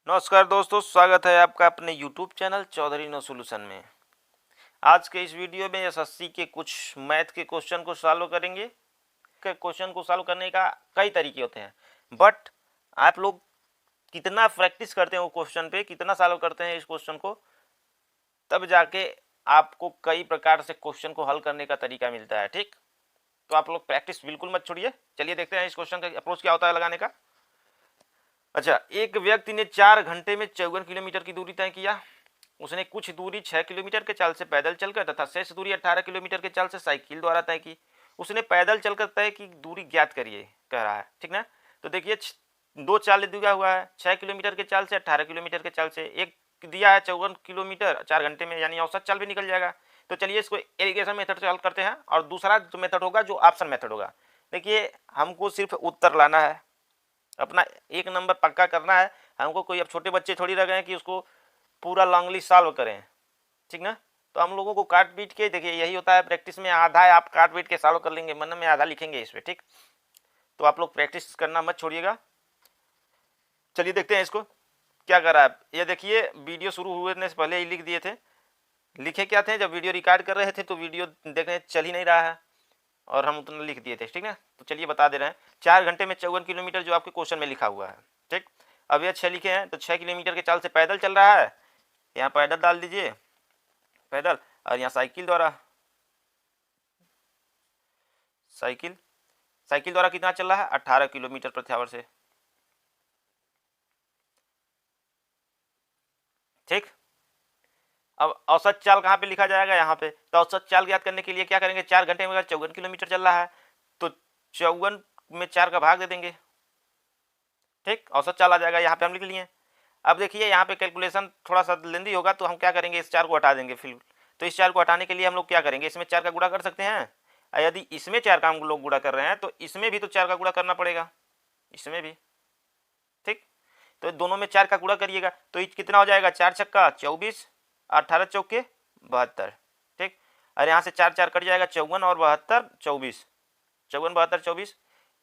नमस्कार दोस्तों, स्वागत है आपका अपने YouTube channel Chaudhary no solution में। आज के इस वीडियो में एसएससी के कुछ मैथ के क्वेश्चन को सॉल्व करेंगे। क्वेश्चन को सॉल्व करने का कई तरीके होते हैं, बट आप लोग कितना प्रैक्टिस करते हैं वो क्वेश्चन पे, कितना सॉल्व करते हैं इस क्वेश्चन को, तब जाके आपको कई प्रकार से क्वेश्चन को हल करने का तरीका मिलता है। ठीक, तो आप लोग प्रैक्टिस बिल्कुल मत छोड़िए। चलिए देखते हैं इस क्वेश्चन का अप्रोच क्या होता है लगाने का। अच्छा, एक व्यक्ति ने 4 घंटे में 54 किलोमीटर की दूरी तय किया। उसने कुछ दूरी 6 किलोमीटर के चाल से पैदल चलकर तथा शेष दूरी 18 किलोमीटर के चाल से साइकिल द्वारा तय की। उसने पैदल चलकर तय की दूरी ज्ञात करिए कह रहा है। ठीक ना, तो देखिए दो चाल दिया हुआ है, 6 किलोमीटर के चाल से 18 किलोमीटर के चाल से। एक दिया है 54 किलोमीटर 4 घंटे में, यानी औसत चाल भी निकल जाएगा। तो चलिए इसको एलिगेशन मेथड से हल करते हैं, और दूसरा जो मेथड होगा जो ऑप्शन मेथड होगा। देखिए हमको सिर्फ उत्तर लाना है, अपना 1 नंबर पक्का करना है हमको। कोई अब छोटे बच्चे थोड़ी रह गए कि उसको पूरा लॉन्गली सॉल्व करें। ठीक ना, तो हम लोगों को काट पीट के, देखिए यही होता है प्रैक्टिस में, आधा है आप काट पीट के सॉल्व कर लेंगे, मन में आधा लिखेंगे इस पे। ठीक, तो आप लोग प्रैक्टिस करना मत छोड़िएगा। चलिए देखते हैं इसको क्या कर रहा है। ये देखिए वीडियो शुरू हुए से पहले ही लिख दिए थे। लिखे क्या थे, जब वीडियो रिकॉर्ड कर रहे थे तो वीडियो देखने चल ही नहीं रहा है और हम उतना लिख दिए थे। ठीक है, तो चलिए बता दे रहे हैं। 4 घंटे में 54 किलोमीटर जो आपके क्वेश्चन में लिखा हुआ है। ठीक, अब ये 6 लिखे हैं, तो 6 किलोमीटर के चाल से पैदल चल रहा है, यहाँ पैदल डाल दीजिए पैदल, और यहाँ साइकिल द्वारा, साइकिल द्वारा कितना चल रहा है 18 किलोमीटर प्रति आवर से। ठीक, अब औसत चाल कहाँ पे लिखा जाएगा, यहाँ पे। तो औसत चाल ज्ञात करने के लिए क्या करेंगे, 4 घंटे में अगर 54 किलोमीटर चल रहा है तो 54 में 4 का भाग दे देंगे। ठीक, औसत चाल आ जाएगा, यहाँ पे हम लिख लिए। अब देखिए यहाँ पे कैलकुलेशन थोड़ा सा लेंदी होगा, तो हम क्या करेंगे, इस 4 को हटा देंगे फिर। तो इस 4 को हटाने के लिए हम लोग क्या करेंगे, इसमें 4 का गुणा कर सकते हैं। यदि इसमें 4 का हम लोग गुणा कर रहे हैं तो इसमें भी तो 4 का गुणा करना पड़ेगा, इसमें भी। ठीक, तो दोनों में 4 का गुणा करिएगा तो कितना हो जाएगा, 4 छक्का 24, 18 चौके 72। ठीक, और यहाँ से 4 4 कट जाएगा, 54 और 72 24, 54 72 24।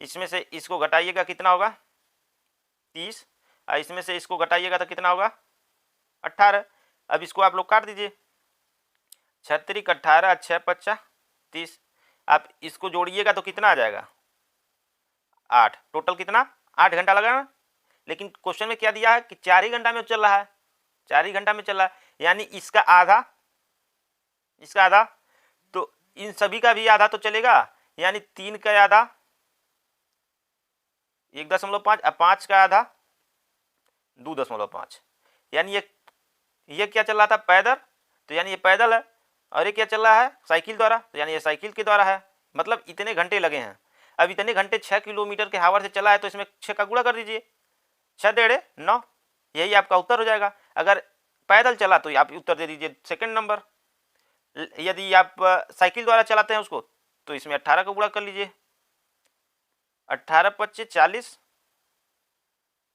इसमें से इसको घटाइएगा कितना होगा 30, और इसमें से इसको घटाइएगा तो कितना होगा 18। अब इसको आप लोग काट दीजिए, 36 18 6 5 30। आप इसको जोड़िएगा तो कितना आ जाएगा 8। टोटल कितना 8 घंटा लगा ना। लेकिन क्वेश्चन में क्या दिया है कि 4 ही घंटा में चल रहा है, 4 ही घंटा में चल रहा है, यानी इसका आधा, इसका आधा, तो इन सभी का भी आधा तो चलेगा, यानी 3 का आधा 1.5, 5 का आधा 2.5, यानी ये क्या चल रहा था पैदल, तो यानी ये पैदल है, और ये क्या चल रहा है साइकिल द्वारा, तो यानी ये साइकिल के द्वारा है। मतलब इतने घंटे लगे हैं। अब इतने घंटे 6 किलोमीटर के हावर से चला है, तो इसमें 6 का गुणा कर दीजिए, 6 डेढ़े 9, यही आपका उत्तर हो जाएगा। अगर पैदल चला तो आप उत्तर दे दीजिए सेकंड नंबर। यदि आप साइकिल द्वारा चलाते हैं उसको, तो इसमें 18 का गुणा कर लीजिए, 18 25 40,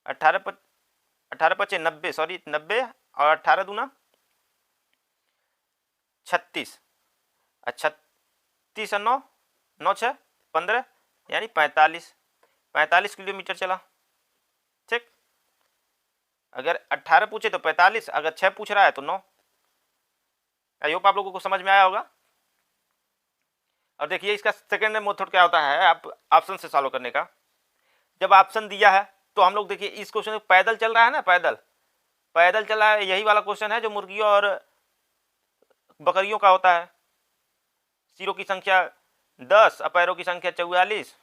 18 25 90, सॉरी 90, और 18 दूना 36, 36 और 9 9 6 15, यानी 45 किलोमीटर चला। ठीक, अगर 18 पूछे तो 45, अगर 6 पूछ रहा है तो 9। आई होप आप लोगों को समझ में आया होगा। और देखिए इसका सेकेंड मेथड क्या होता है, आप ऑप्शन से सॉल्व करने का। जब ऑप्शन दिया है तो हम लोग देखिए इस क्वेश्चन में पैदल चल रहा है ना, पैदल चल रहा है, यही वाला क्वेश्चन है जो मुर्गियों और बकरियों का होता है। सिरों की संख्या 10 और पैरों की संख्या 44,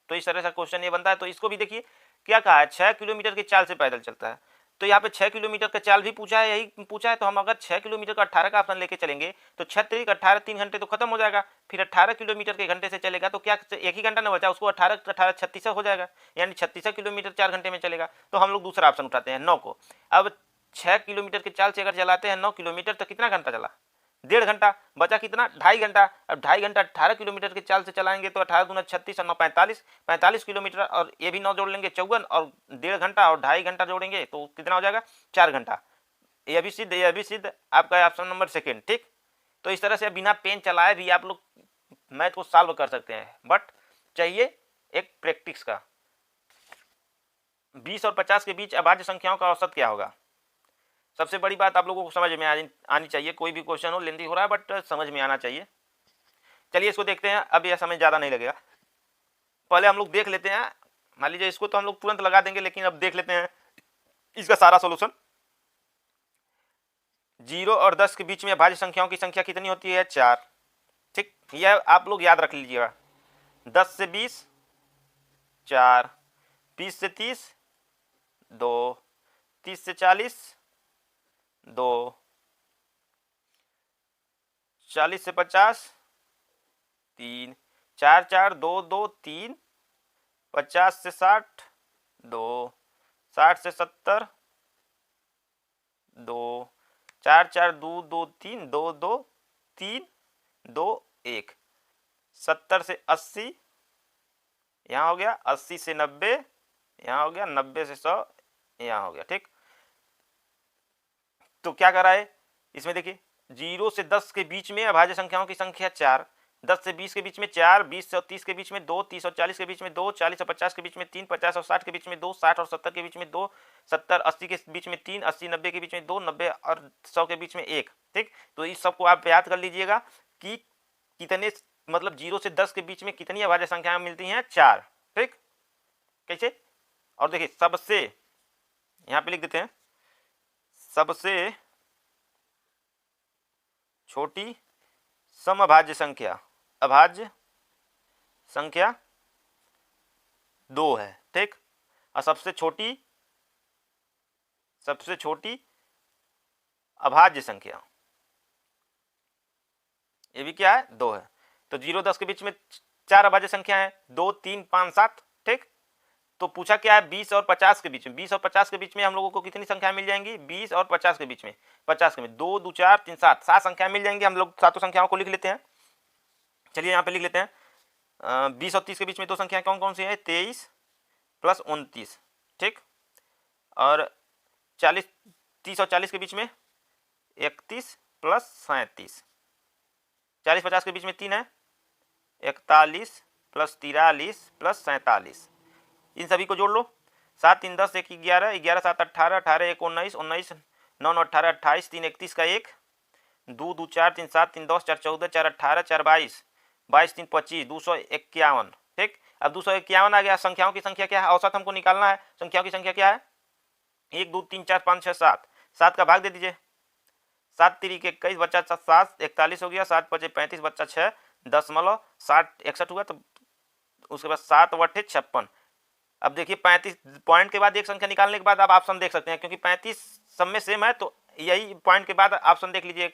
तो इस तरह से क्वेश्चन ये बनता है। तो इसको भी देखिए क्या कहा है, 6 किलोमीटर की चाल से पैदल चलता है, तो यहाँ पे 6 किलोमीटर का चाल भी पूछा है, यही पूछा है। तो हम अगर 6 किलोमीटर का 18 का ऑप्शन लेके चलेंगे तो 6 3 18, 3 घंटे तो खत्म हो जाएगा। फिर 18 किलोमीटर के घंटे से चलेगा तो क्या एक ही घंटा ना बचा, उसको 18 18 36 हो जाएगा, यानी 36 किलोमीटर 4 घंटे में चलेगा। तो हम लोग दूसरा ऑप्शन उठाते हैं 9 को। अब 6 किलोमीटर की चाल से अगर चलाते हैं 9 किलोमीटर तो कितना घंटा चला, 1.5 घंटा, बचा कितना 2.5 घंटा। अब 2.5 घंटा 18 किलोमीटर की चाल से चलाएंगे तो 18 दूना 36 और 9 45 किलोमीटर, और ये भी 9 जोड़ लेंगे 54, और 1.5 घंटा और 2.5 घंटा जोड़ेंगे तो कितना हो जाएगा 4 घंटा। यह भी सिद्ध आपका ऑप्शन नंबर सेकेंड। ठीक, तो इस तरह से बिना पेन चलाए भी आप लोग मैथ को सॉल्व कर सकते हैं, बट चाहिए एक प्रैक्टिस का। 20 और 50 के बीच अभाज्य संख्याओं का औसत क्या होगा, सबसे बड़ी बात आप लोगों को समझ में आनी चाहिए, कोई भी क्वेश्चन हो लेंथी हो रहा है बट समझ में आना चाहिए। चलिए इसको देखते हैं, अब यह समय ज़्यादा नहीं लगेगा। पहले हम लोग देख लेते हैं, मान लीजिए इसको तो हम लोग तुरंत लगा देंगे, लेकिन अब देख लेते हैं इसका सारा सोल्यूशन। 0 और 10 के बीच में भाज्य संख्याओं की संख्या कितनी होती है? 4। ठीक, यह आप लोग याद रख लीजिएगा। 10 से 20 4, 20 से 30 2, 30 से 40 2, 40 से 50 3, 4 4 2 2 3, 50 से 60 2, 60 से 70 2, 4 4 2 2 3 2 2 3 2 1, 70 से 80 यहाँ हो गया, 80 से 90 यहाँ हो गया, 90 से 100 यहाँ हो गया। ठीक, तो क्या करा है इसमें देखिए, 0 से 10 के बीच में अभाज्य संख्याओं की संख्या 4, 10 से 20 के बीच में 4, 20 से 30 के बीच में 2, 30 और 40 के बीच में 2, 40 और 50 के बीच में 3, 50 और 60 के बीच में 2, 60 और 70 के बीच में 2, 70 80 के बीच में 3, 80 90 के बीच में 2, 90 और 100 के बीच में 1। ठीक, तो इस सबको आप याद कर लीजिएगा कि कितने, मतलब 0 से 10 के बीच में कितनी अभाज्य संख्याएं मिलती हैं? 4। ठीक, कैसे? और देखिए सबसे, यहाँ पे लिख देते हैं, सबसे छोटी समअभाज्य संख्या, अभाज्य संख्या 2 है। ठीक, और सबसे छोटी अभाज्य संख्या ये भी क्या है? 2 है। तो 0 10 के बीच में 4 अभाज्य संख्या है, 2 3 5 7। ठीक, तो पूछा क्या है? 20 और 50 के बीच में, 20 और 50 के बीच में हम लोगों को कितनी संख्या मिल जाएंगी? 20 और 50 के बीच में, 50 के में 2 2 4 3 7, 7 संख्या मिल जाएंगी। हम लोग सातों संख्याओं को लिख लेते हैं। चलिए यहाँ पे लिख लेते हैं, 20 और 30 के बीच में 2 संख्या कौन कौन सी है? 23 प्लस 29। ठीक, और 30 और 40 के बीच में 31 प्लस 37। 40 50 के बीच में 3 है, 41 प्लस 43 प्लस 47। इन सभी को जोड़ लो, 7 3 10 1 11, 11 7 18, 18 1 19, 19 9 9 18 28, 3 31 का 1, 2 2 4 3 7 3 10 4 14 4 18 4 22, 22 3 25, 251। ठीक, अब 251 आ गया। संख्याओं की संख्या क्या है? औसत हमको निकालना है। संख्याओं की संख्या क्या है? 1 2 3 4 5 6 7, 7 का भाग दे दीजिए, 7 3 21 बच्चा 7, 41 हो गया, 7 5 35 बच्चा 6, 10.60 61 हुआ। तो उसके बाद 7 बटे 56। अब देखिए 35 पॉइंट के बाद एक संख्या निकालने के बाद आप ऑप्शन देख सकते हैं, क्योंकि 35 सब में सेम है, तो यही पॉइंट के बाद ऑप्शन देख लीजिए,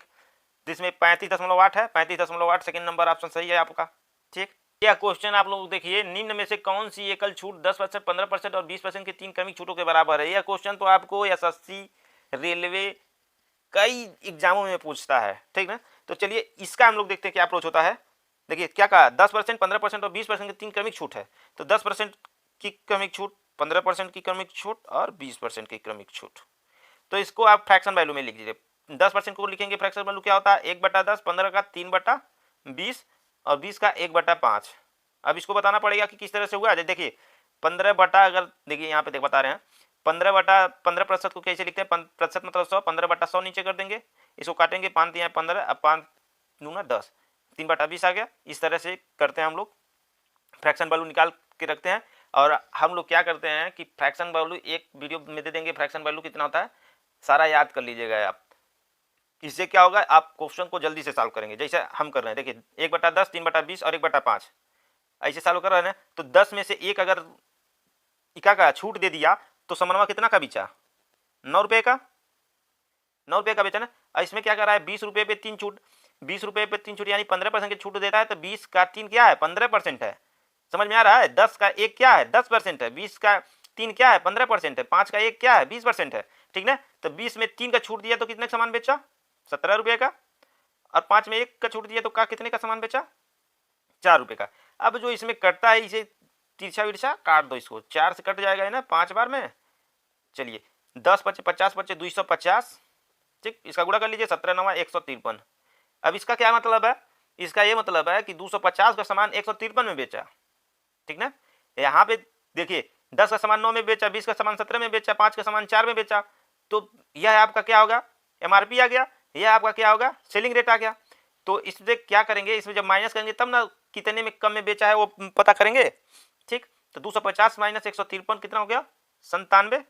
जिसमें 35.8 है, 35.8 सेकंड नंबर ऑप्शन सही है आपका। ठीक, यह क्वेश्चन आप लोग देखिए, निम्न में से कौन सी एकल छूट 10%, 15% और 20% की 3 क्रमिक छूटों के बराबर है? यह क्वेश्चन तो आपको एसएससी, रेलवे, कई एग्जामों में पूछता है। ठीक ना, तो चलिए इसका हम लोग देखते हैं क्या अप्रोच होता है। देखिए क्या कहा, 10%, 15% और 20% की 3 क्रमिक छूट है। तो 10% की क्रमिक छूट, 15% की क्रमिक छूट और 20% की क्रमिक छूट, तो इसको आप फ्रैक्शन वैल्यू में लिख लीजिए। 10% को लिखेंगे फ्रैक्शन वैल्यू क्या होता है? 1/10, 15 का 3/20 और 20 का 1/5। अब इसको बताना पड़ेगा कि किस तरह से हुआ है। देखिए 15 अगर देखिए यहाँ पे बता रहे हैं, 15% को कैसे लिखते हैं? प्रतिशत मतलब 100, 15/100 नीचे कर देंगे, इसको काटेंगे, 5 दिया 15, अब 5 दूना 10, 3/20 आ गया। इस तरह से करते हैं हम लोग, फ्रैक्शन वैल्यू निकाल के रखते हैं। और हम लोग क्या करते हैं कि फ्रैक्शन वैल्यू एक वीडियो में दे देंगे, फ्रैक्शन वैल्यू कितना होता है सारा याद कर लीजिएगा आप। इससे क्या होगा, आप क्वेश्चन को जल्दी से सॉल्व करेंगे, जैसे हम कर रहे हैं। देखिए 1/10, 3/20 और 1/5 ऐसे सॉल्व कर रहे हैं। तो 10 में से एक अगर इका का छूट दे दिया तो समनवा कितना का बेचा? 9 रुपये का, 9 रुपये का बेचा ना। इसमें क्या कर रहा है? 20 रुपये पे 3 छूट, 20 रुपये पे 3 छूट यानी 15% की छूट देता है। तो 20 का 3 क्या है? 15% है। समझ में आ रहा है? 10 का 1 क्या है? 10% है। 20 का 3 क्या है? 15% है। 5 का 1 क्या है? 20% है। ठीक ना, तो 20 में 3 का छूट दिया तो कितने का सामान बेचा? 17 रुपये का। और 5 में 1 का छूट दिया तो कितने का सामान बेचा? 4 रुपये का। अब जो इसमें कटता है, इसे तिरछा विरछा काट दो, इसको 4 से कट जाएगा ना 5 बार में। चलिए 10 बचे 50 बचे 250। ठीक, इसका गुणा कर लीजिए, 17 9 153। अब इसका क्या मतलब है? इसका ये मतलब है कि 250 का सामान 153 में बेचा। ठीक ना, यहाँ पे देखिए 10 का सामान 9 में बेचा, 20 का सामान 17 में बेचा, 5 का सामान 4 में बेचा। तो यह आपका क्या होगा, MRP आ गया, यह आपका क्या होगा, सेलिंग रेट आ गया। तो इसमें क्या करेंगे, इसमें जब माइनस करेंगे तब ना कितने में कम में बेचा है वो पता करेंगे। ठीक, तो 250 माइनस 153 कितना हो गया, 97।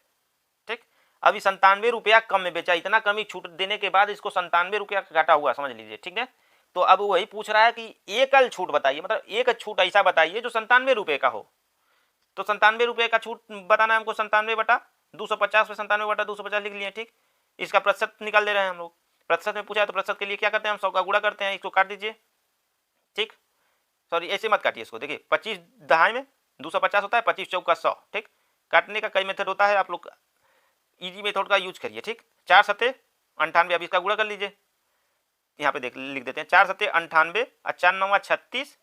ठीक, अभी 97 रुपया कम में बेचा, इतना कमी छूट देने के बाद इसको 97 रुपया घाटा हुआ, समझ लीजिए। ठीक है, तो अब वही पूछ रहा है कि एकल छूट बताइए, मतलब एक छूट ऐसा बताइए जो 97 रुपये का हो। तो 97 रुपये का छूट बताना है हमको, 97 बटा 250 में 97 बटा 250 लिख लिए। ठीक, इसका प्रतिशत निकाल दे रहे हैं हम लोग। प्रतिशत में पूछा है तो प्रतिशत के लिए क्या करते हैं हम, 100 का गुणा करते हैं, इसको काट दीजिए। ठीक, सॉरी ऐसे मत काटिए इसको, देखिए 25 दहाई में 250 होता है, 25 चौका 100। ठीक, काटने का कई मेथड होता है, आप लोग इजी मेथड का यूज करिए। ठीक, 4 सत्ते 98, अब इसका गुणा कर लीजिए, यहाँ पे देख लिख देते हैं 4 सत्ते 98 और 4 9 36,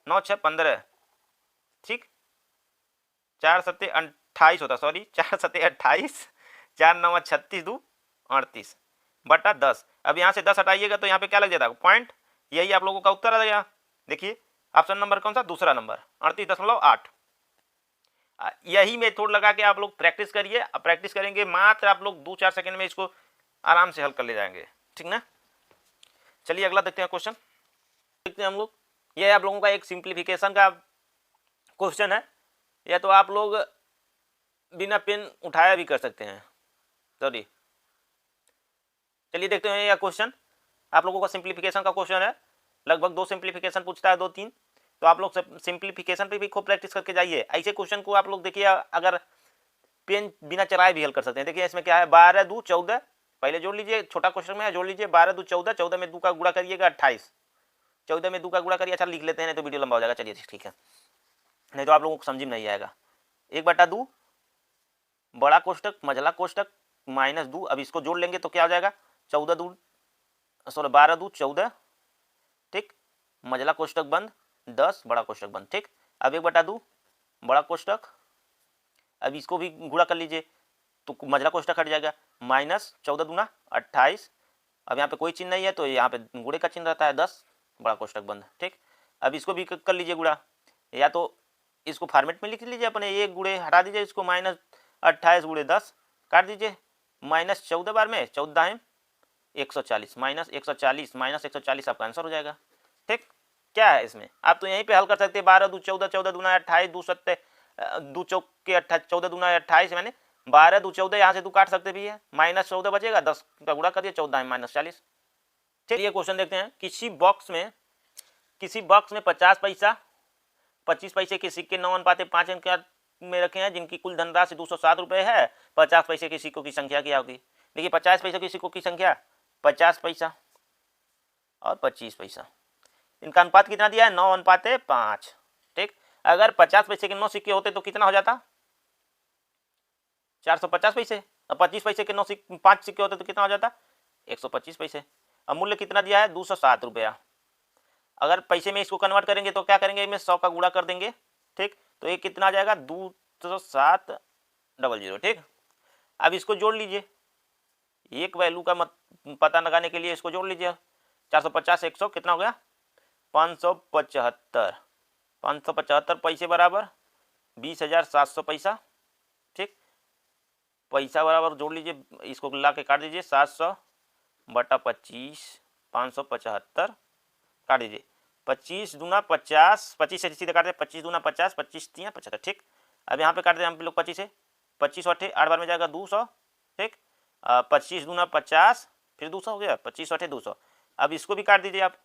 9 6 15। ठीक, 4 सत्ते 28 होता, सॉरी 4 सत्ते 28, 4 9 36 2 38 बटा 10। अब यहाँ से 10 हटाइएगा तो यहाँ पे क्या लग जाता है, पॉइंट। यही आप लोगों का उत्तर आ गया। देखिए ऑप्शन नंबर कौन सा, दूसरा नंबर, 38.8। यही मेथड लगा के आप लोग प्रैक्टिस करिए। अब प्रैक्टिस करेंगे मात्र आप लोग 2-4 सेकंड में इसको आराम से हल कर ले जाएंगे। ठीक ना, चलिए अगला देखते हैं क्वेश्चन। देखते हैं हम लोग, यह आप लोगों का एक सिंप्लीफिकेशन का क्वेश्चन है, या तो आप लोग बिना पेन उठाया भी कर सकते हैं, सॉरी। चलिए देखते हैं यह क्वेश्चन, आप लोगों का सिंप्लीफिकेशन का क्वेश्चन है। लगभग 2 सिंप्लीफिकेशन पूछता है, 2-3, तो आप लोग सिंप्लीफिकेशन पे भी खूब प्रैक्टिस करके जाइए। ऐसे क्वेश्चन को आप लोग देखिए अगर पेन बिना चलाए भी हल कर सकते हैं। देखिए इसमें क्या है, 12 2 14, पहले जोड़ लीजिए, छोटा क्वेश्चन में है, जोड़ लीजिए 12 2 14, 14 में 2 का गुणा करिएगा 28, 14 में 2 का गुणा करिए। अच्छा लिख लेते हैं, नहीं तो वीडियो लंबा हो जाएगा। चलिए ठीक है, नहीं तो आप लोगों को समझ में नहीं आएगा। 1/2 बड़ा कोष्टक मझला कोष्टक माइनस 2, अब इसको जोड़ लेंगे तो क्या हो जाएगा, 14 2 सॉरी 12 2 14। ठीक, मझला कोष्टक बंद 10, बड़ा कोष्टक बंद। ठीक, अब 1/2 बड़ा कोष्टक, अब इसको भी गुणा कर लीजिए तो मझला कोष्टक हट जाएगा, माइनस 14 दूना 28। अब यहाँ पे कोई चिन्ह नहीं है तो यहाँ पे गुणे का चिन्ह रहता है, 10 बड़ा कोष्टक बंद। ठीक, अब इसको भी कर लीजिए गुणा, या तो इसको फॉर्मेट में लिख लीजिए अपने, एक गुणे हटा दीजिए इसको, माइनस 28 गुणे 10 काट दीजिए, माइनस 14 बार में 14 140, माइनस 140 माइनस 140 आपका आंसर हो जाएगा। ठीक, क्या है इसमें, आप तो यहीं पे हल कर सकते हैं। 12 2 14, 14 दूना 28, 2 सत्ते 2 चौके 28, 14 दूना 28, मैंने 12 2 14, यहाँ से 2 काट सकते भी है, माइनस 14 बचेगा, 10 का गुणा करिए, 14 माइनस 40। ठीक, ये क्वेश्चन देखते हैं। किसी बॉक्स में 50 पैसा 25 पैसे के सिक्के 9:5 अंक में रखे हैं, जिनकी कुल धनराशि 207 रुपये है। 50 पैसे के सिक्कों की संख्या क्या होगी। देखिए 50 पैसे के सिक्कों की संख्या 50 पैसा और 25 पैसा, इनका अनुपात कितना दिया है, 9:5। ठीक, अगर 50 पैसे के 9 सिक्के होते तो कितना हो जाता, 450 पैसे। और 25 पैसे के 5 सिक्के होते तो कितना हो जाता, 125 पैसे। अब मूल्य कितना दिया है, 207 रुपया। अगर पैसे में इसको कन्वर्ट करेंगे तो क्या करेंगे, इसमें 100 का गुणा कर देंगे। ठीक, तो ये कितना आ जाएगा, 20700। ठीक, अब इसको जोड़ लीजिए, एक वैल्यू का पता लगाने के लिए इसको जोड़ लीजिए। 450 100 कितना हो गया, 575। 575 पैसे बराबर 20,700 पैसा। ठीक, पैसा बराबर जोड़ लीजिए, इसको ला के काट दीजिए, 700 बटा 25, 575 काट दीजिए, 25 दूना 50, 25 से सीधे काट दे, 25 दूना 50, 25 3 75। ठीक, अब यहाँ पे काट दे हम लोग 25 से, 25 8 8 बार में जाएगा 200। ठीक, 25 दूना 50 फिर 200 हो गया, 25 8 200। अब इसको भी काट दीजिए आप,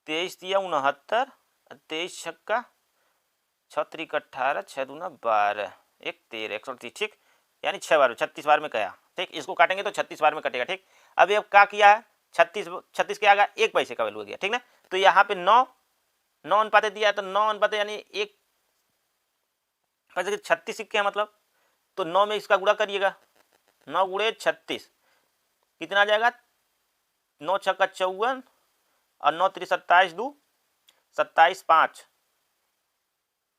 23 3 69, 23 छक्का 6 3 18, 6 दूना 12, 1 13 138। ठीक, यानी 6 बार 36 बार में गया। ठीक, इसको काटेंगे तो 36 बार में कटेगा। ठीक, अब ये क्या किया है, 36 के आगे 1 पैसे का वैल्यू हो गया। ठीक ना, तो यहाँ पे 9 अनुपात दिया है, तो 9 अनुपात यानी 1 पैसे के 36 सिक्के हैं मतलब, तो 9 में इसका गुणा करिएगा, 9 गुणे 36 कितना आ जाएगा, 9 छक्का 54 और 9 3 27 2 27 5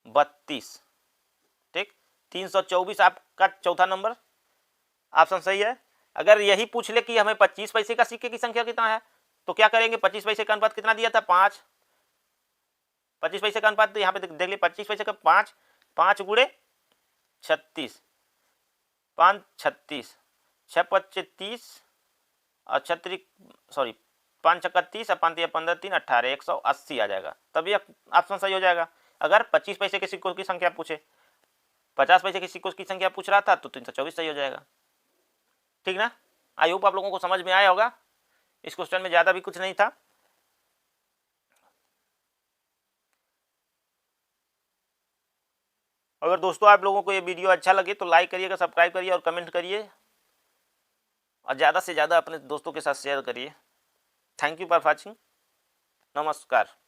32। ठीक, 324 आपका चौथा नंबर ऑप्शन सही है। अगर यही पूछ ले कि हमें 25 पैसे का सिक्के की संख्या कितना है, तो क्या करेंगे, 25 पैसे का अनुपात कितना दिया था, 5। 25 पैसे का अनुपात तो यहाँ पे देख लिए, 25 पैसे का 5 गुणे 36 5 36, 6 25 30 और 5 छक्का 30 और 5 15 3 18, 180 आ जाएगा। तभी ऑप्शन सही हो जाएगा। अगर 25 पैसे के सिक्कों की संख्या पूछे, 50 पैसे के सिक्कों की संख्या पूछ रहा था तो 324 सही हो जाएगा। ठीक ना। आई होप आप लोगों को समझ में आया होगा। इस क्वेश्चन में ज़्यादा भी कुछ नहीं था। अगर दोस्तों आप लोगों को ये वीडियो अच्छा लगे तो लाइक करिएगा, सब्सक्राइब करिए और कमेंट करिए, और ज़्यादा से ज़्यादा अपने दोस्तों के साथ शेयर करिए। Thank you for watching. नमस्कार।